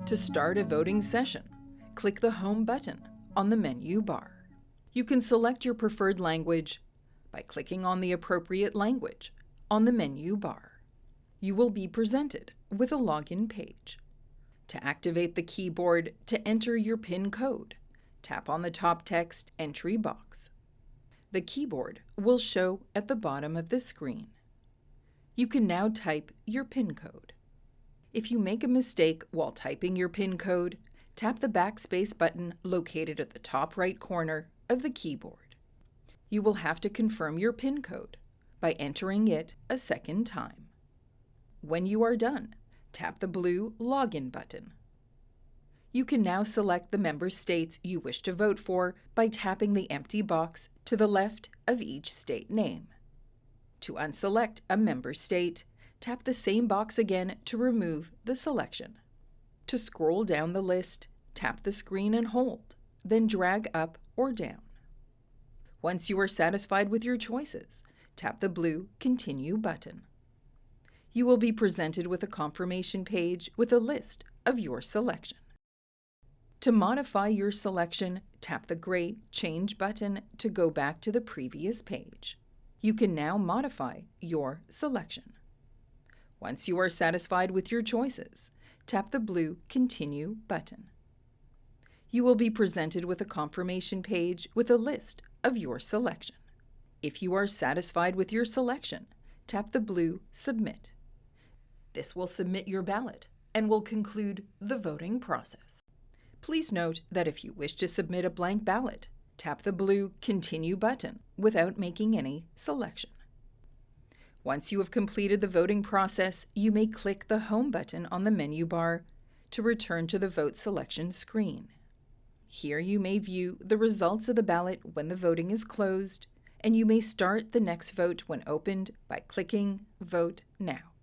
To start a voting session, click the Home button on the menu bar. You can select your preferred language by clicking on the appropriate language on the menu bar. You will be presented with a login page. To activate the keyboard to enter your PIN code, tap on the top text entry box. The keyboard will show at the bottom of the screen. You can now type your PIN code. If you make a mistake while typing your PIN code, tap the backspace button located at the top right corner of the keyboard. You will have to confirm your PIN code by entering it a second time. When you are done, tap the blue Login button. You can now select the member states you wish to vote for by tapping the empty box to the left of each state name. To unselect a member state, tap the same box again to remove the selection. To scroll down the list, tap the screen and hold, then drag up or down. Once you are satisfied with your choices, tap the blue Continue button. You will be presented with a confirmation page with a list of your selection. To modify your selection, tap the gray Change button to go back to the previous page. You can now modify your selection. Once you are satisfied with your choices, tap the blue Continue button. You will be presented with a confirmation page with a list of your selection. If you are satisfied with your selection, tap the blue Submit. This will submit your ballot and will conclude the voting process. Please note that if you wish to submit a blank ballot, tap the blue Continue button without making any selection. Once you have completed the voting process, you may click the Home button on the menu bar to return to the vote selection screen. Here you may view the results of the ballot when the voting is closed, and you may start the next vote when opened by clicking Vote Now.